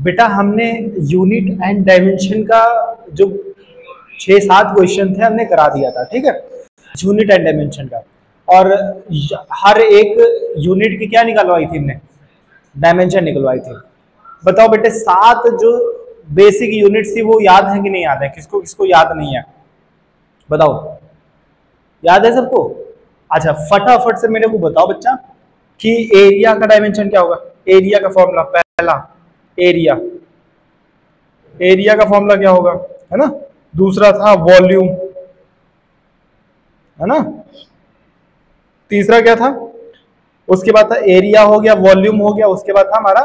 बेटा हमने unit and dimension का जो 6-7 क्वेश्चन थे हमने करा दिया था, ठीक है, यूनिट एंड डायमेंशन का। और हर एक यूनिट की क्या निकलवाई थी हमने, डायमेंशन निकलवाई थी। बताओ बेटे 7 जो बेसिक यूनिट्स थी वो याद है कि नहीं याद है, किसको किसको याद नहीं है बताओ, याद है सबको? अच्छा फटाफट से मेरे को बताओ बच्चा कि एरिया का डायमेंशन क्या होगा। एरिया का फॉर्मूला, पहला एरिया, एरिया का फॉर्मूला क्या होगा, है ना। दूसरा था वॉल्यूम, है ना। तीसरा क्या था, उसके बाद था एरिया हो गया, वॉल्यूम हो गया, उसके बाद था हमारा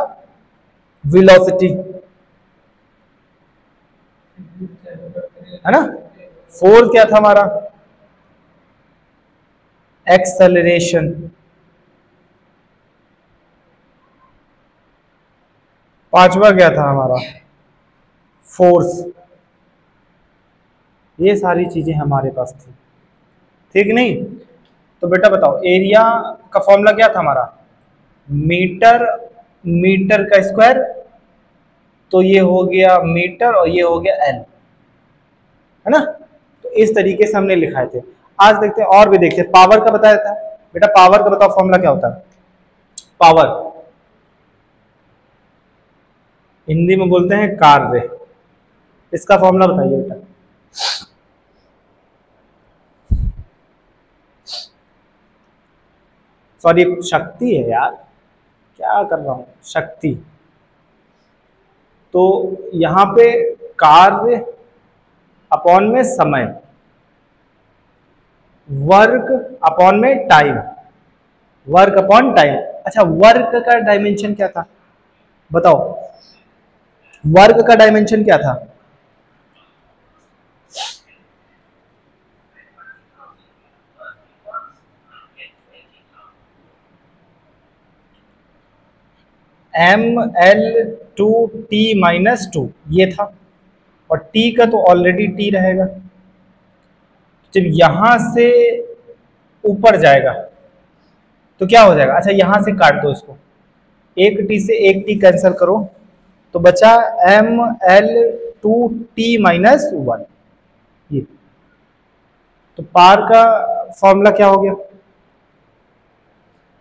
वेलोसिटी, है ना। फोर्थ क्या था हमारा, एक्सेलरेशन। पांचवा क्या था हमारा, फोर्स। ये सारी चीजें हमारे पास थी, ठीक नहीं। तो बेटा बताओ एरिया का फॉर्मूला क्या था हमारा, मीटर, मीटर का स्क्वायर, तो ये हो गया मीटर और ये हो गया एल, है ना। तो इस तरीके से हमने लिखाए थे। आज देखते हैं और भी देखते हैं, पावर का बताया था बेटा, पावर का बताओ फॉर्मूला क्या होता है, पावर हिंदी में बोलते हैं कार्य, इसका फॉर्मूला बताइए बेटा। सॉरी शक्ति है यार, क्या कर रहा हूं, शक्ति। तो यहां पे कार्य अपॉन में समय, वर्क अपॉन में टाइम, वर्क अपॉन टाइम। अच्छा वर्क का डायमेंशन क्या था बताओ, वर्क का डायमेंशन क्या था, ml/t-2 ये था, और t का तो ऑलरेडी t रहेगा। जब यहां से ऊपर जाएगा तो क्या हो जाएगा, अच्छा यहां से काट दो इसको, एक t से एक t कैंसिल करो तो बचा ml/2t-1 ये। तो पार का फॉर्मूला क्या हो गया,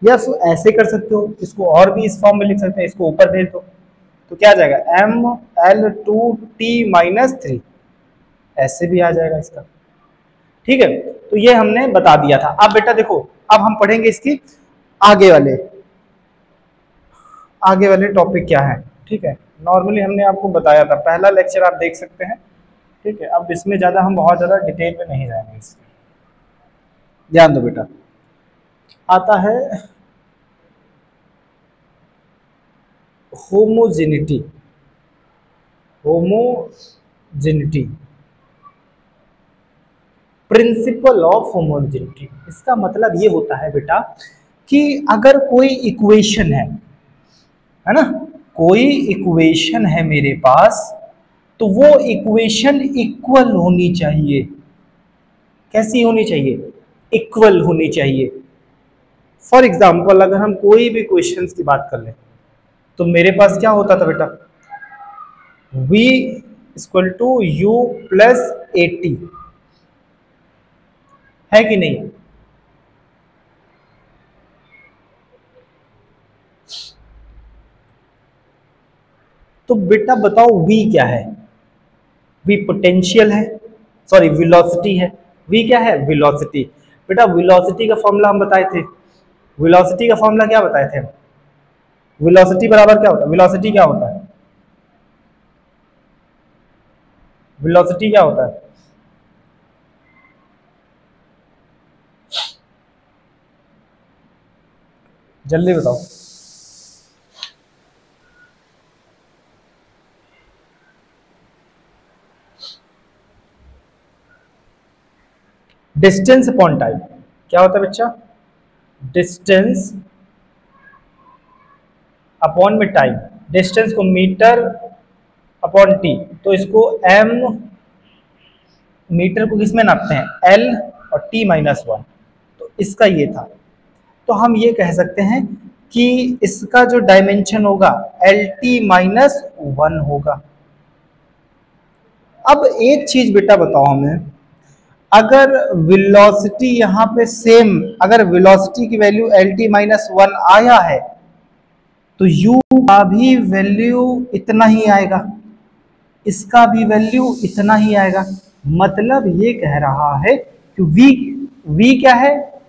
या ऐसे कर सकते हो, इसको और भी इस फॉर्म में लिख सकते हैं, इसको ऊपर भेज दो तो क्या आ जाएगा ml/2t-3, ऐसे भी आ जाएगा इसका, ठीक है। तो ये हमने बता दिया था। अब बेटा देखो अब हम पढ़ेंगे इसकी आगे वाले, आगे वाले टॉपिक क्या है, ठीक है। नॉर्मली हमने आपको बताया था, पहला लेक्चर आप देख सकते हैं, ठीक है। अब इसमें ज्यादा हम बहुत ज्यादा डिटेल में नहीं जाएंगे, इसमें ध्यान दो बेटा। आता है homogeneity, homogeneity, principle of homogeneity. इसका मतलब ये होता है बेटा कि अगर कोई इक्वेशन है ना, कोई इक्वेशन है मेरे पास, तो वो इक्वेशन इक्वल होनी चाहिए। कैसी होनी चाहिए, इक्वल होनी चाहिए। फॉर एग्जाम्पल अगर हम कोई भी क्वेश्चंस की बात कर लें तो मेरे पास क्या होता था बेटा, v equal to u plus A T, है कि नहीं। तो बेटा बताओ v क्या है, v पोटेंशियल है, सॉरी वेलोसिटी है, v क्या है, वेलोसिटी। बेटा वेलोसिटी का फॉर्मूला हम बताए थे, वेलोसिटी का फॉर्मूला क्या बताए थे, वेलोसिटी बराबर क्या होता है, वेलोसिटी क्या होता है, वेलोसिटी क्या होता है, जल्दी बताओ। डिस्टेंस अपॉन टाइम क्या होता है बच्चा, डिस्टेंस अपॉन में टाइम, डिस्टेंस को मीटर अपॉन टी, तो इसको m, मीटर को किसमें नापते हैं, l, और t-1, तो इसका ये था। तो हम ये कह सकते हैं कि इसका जो डायमेंशन होगा LT-1 होगा। अब एक चीज बेटा बताओ हमें, अगर वेलोसिटी यहाँ पे सेम, अगर वेलोसिटी की वैल्यू LT-1 आया है तो u का भी वैल्यू इतना ही आएगा, इसका भी वैल्यू इतना ही आएगा। मतलब ये कह रहा है कि v क्या है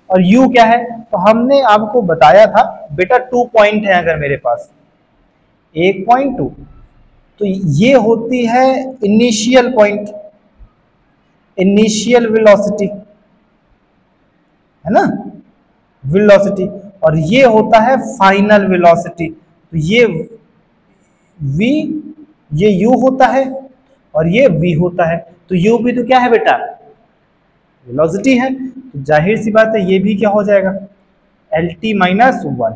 और u क्या है। तो हमने आपको बताया था बेटा 2 पॉइंट है अगर मेरे पास, 1.2, तो ये होती है इनिशियल पॉइंट, इनिशियल वेलोसिटी, है ना, वेलोसिटी, और ये होता है फाइनल वेलोसिटी। तो ये v, ये u होता है और ये v होता है। तो u भी तो क्या है बेटा, वेलोसिटी है। तो जाहिर सी बात है ये भी क्या हो जाएगा, LT-1।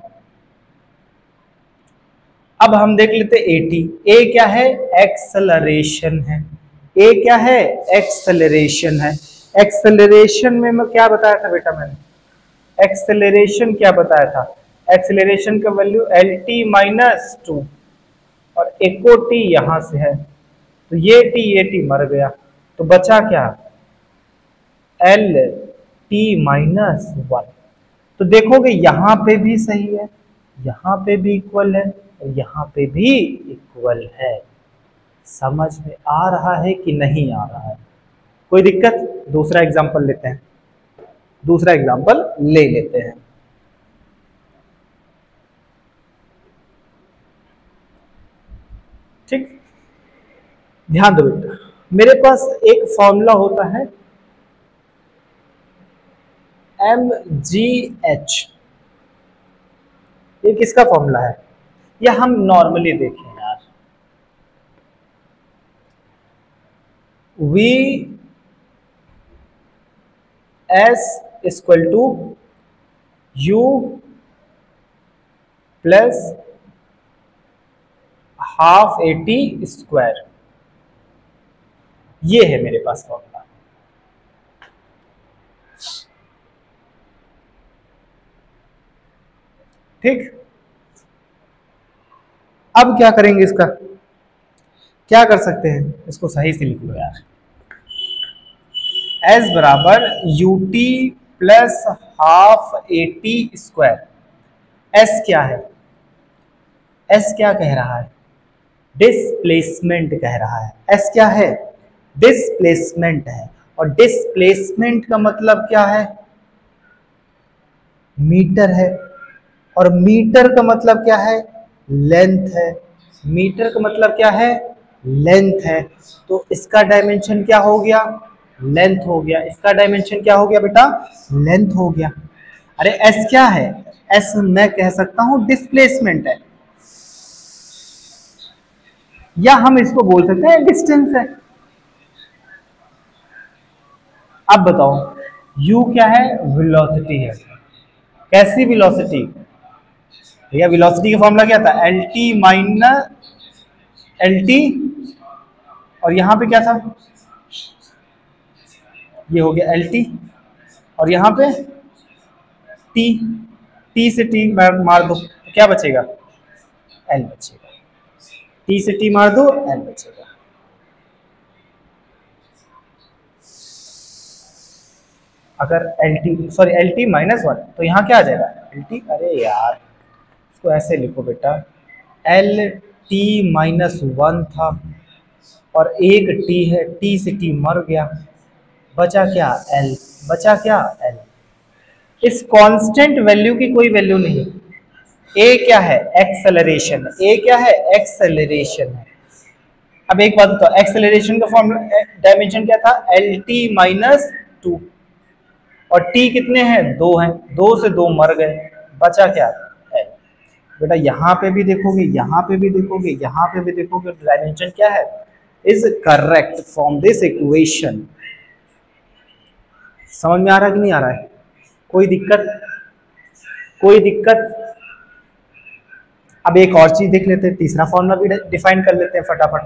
अब हम देख लेते AT। A क्या है, एक्सेलरेशन है। A क्या है, एक्सेलरेशन है। एक्सेलरेशन में मैं क्या बताया था बेटा, मैंने एक्सेलरेशन क्या बताया था, एक्सेलरेशन का वैल्यू LT-2 और एको t यहां से है, तो ये t मर गया, तो बचा क्या, LT-1। तो देखोगे यहां पे भी सही है, यहां पे भी इक्वल है और यहां पे भी इक्वल है। समझ में आ रहा है कि नहीं आ रहा है, कोई दिक्कत। दूसरा एग्जांपल लेते हैं, दूसरा एग्जांपल ले लेते हैं। ठीक, ध्यान दो बेटा, मेरे पास एक फॉर्मूला होता है mgh। ये किसका फॉर्मूला है, या हम नॉर्मली देखें यार, v s equal to u plus half AT square, ये है मेरे पास फॉर्मूला। ठीक, अब क्या करेंगे, इसका क्या कर सकते हैं, इसको सही से लिख लो यार। S बराबर UT plus half AT square. S क्या है, S क्या कह रहा है, डिस्प्लेसमेंट कह रहा है। S क्या है, डिस्प्लेसमेंट है, और डिस्प्लेसमेंट का मतलब क्या है, मीटर है, और मीटर का मतलब क्या है, लेंथ है। मीटर का मतलब क्या है, लेंथ है। तो इसका डायमेंशन क्या हो गया, लेंथ हो गया। इसका डायमेंशन क्या हो गया बेटा, लेंथ हो गया। अरे एस क्या है, एस मैं कह सकता हूं डिस्प्लेसमेंट है, या हम इसको बोल सकते हैं डिस्टेंस है। अब बताओ u क्या है, वेलोसिटी है। कैसी वेलोसिटी, भैया वेलोसिटी का फॉर्मूला क्या था, LT, और यहां पे क्या था, ये हो गया LT, और यहां पे T, T से T मार दो तो क्या बचेगा, L बचेगा। T से T मार दो, L बचेगा। अगर LT-1 तो यहाँ क्या आ जाएगा, LT, अरे यार इसको ऐसे लिखो बेटा, LT-1 था और एक T है, T से T मर गया, बचा क्या, L, बचा क्या, L। इस कांस्टेंट वैल्यू की कोई वैल्यू नहीं। A क्या है, एक्सेलरेशन, A क्या है, एक्सेलरेशन है। अब एक बात बताओ, एक्सेलरेशन का फॉर्मूला डायमेंशन क्या था, LT-2, और T कितने हैं, 2 हैं, 2 से 2 मर गए, बचा क्या, L। बेटा यहाँ पे भी देखोगे, यहाँ पे भी देखोगे, यहाँ पे भी देखोगे, डायमेंशन क्या है, is correct from this equation. समझ में आ रहा है कि नहीं आ रहा है, कोई दिक्कत, कोई दिक्कत। अब एक और चीज देख लेते हैं, तीसरा फॉर्मूला भी डिफाइन कर लेते हैं फटाफट,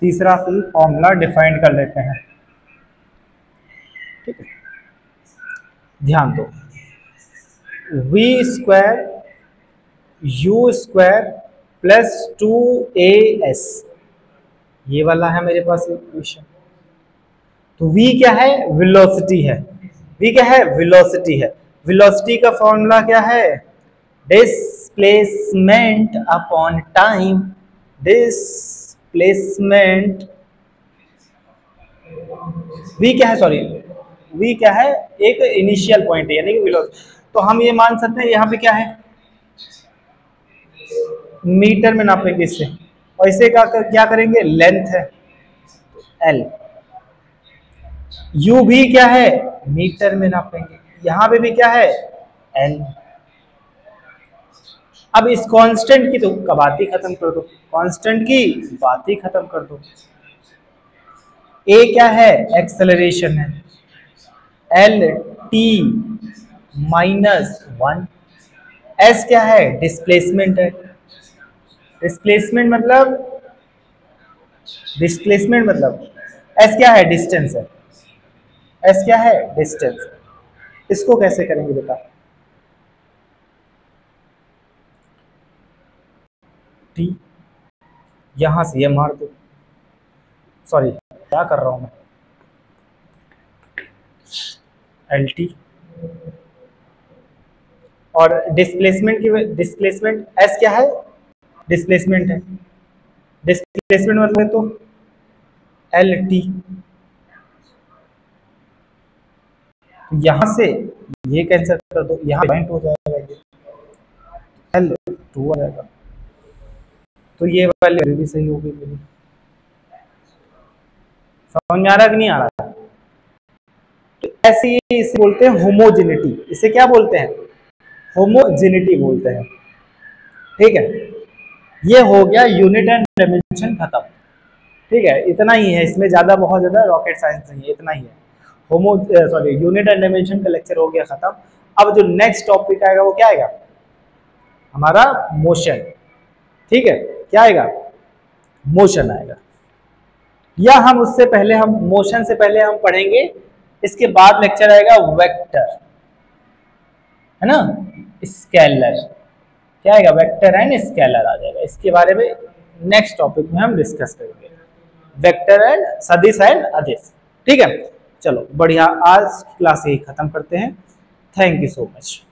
तीसरा फॉर्मूला डिफाइन कर लेते हैं। ठीक है, ध्यान दो, v square you square plus 2as, ये वाला है मेरे पास इक्वेशन। तो v क्या है? वेलोसिटी है। v क्या है? वेलोसिटी है। वेलोसिटी का फॉर्मूला क्या है? Displacement upon time. Displacement v क्या है? सॉरी, v क्या है? एक इनिशियल पॉइंट है, यानी कि वेलोसिटी। तो हम ये मान सकते हैं यहाँ पे क्या है? मीटर में नापेंगे इससे, और इसे क्या करेंगे? लेंथ है l। u भी क्या है? मीटर में नापेंगे। यहां पे भी क्या है? l। अब इस कांस्टेंट की तो बात ही खत्म कर दो, कांस्टेंट की बात ही खत्म कर दो। a क्या है? एक्सेलरेशन है, l t -1। s क्या है? डिस्प्लेसमेंट है। डिस्प्लेसमेंट मतलब s क्या है? डिस्टेंस है। s क्या है? डिस्टेंस। इसको कैसे करेंगे बेटा? t, यहां से ये मार दो, सॉरी क्या कर रहा हूं मैं, एल टी। और डिस्प्लेसमेंट एस क्या है? डिस्प्लेसमेंट है। डिस्प्लेसमेंट मतलब तो एल टी। यहां से ये कैंसिल कर दो, यहां पॉइंट हो जाएगा, ये एल टू आ जाएगा। तो ये वाली भी सही हो गई मेरी। समझ में आ रहा कि नहीं आ रहा? तो ऐसे ही इसे बोलते हैं होमोजेनिटी। इसे क्या बोलते हैं? होमोजेनिटी बोलते हैं। ठीक है, ये हो गया यूनिट एंड डायमेंशन खत्म। ठीक है, इतना ही है, इसमें ज्यादा बहुत ज्यादा रॉकेट साइंस नहीं है, इतना ही है। सॉरी, यूनिट एंड डायमेंशन का लेक्चर हो गया खत्म। अब जो नेक्स्ट टॉपिक आएगा वो क्या आएगा? हमारा मोशन। ठीक है, क्या आएगा? मोशन आएगा। या हम उससे पहले, हम मोशन से पहले हम पढ़ेंगे, इसके बाद लेक्चर आएगा वेक्टर, है ना, स्केलर। क्या आएगा? वेक्टर एंड स्केलर आ जाएगा। इसके बारे में नेक्स्ट टॉपिक में हम डिस्कस करेंगे, वेक्टर एंड सदिश एंड अदिश। ठीक है, चलो बढ़िया, आज क्लास यही खत्म करते हैं। Thank you so much.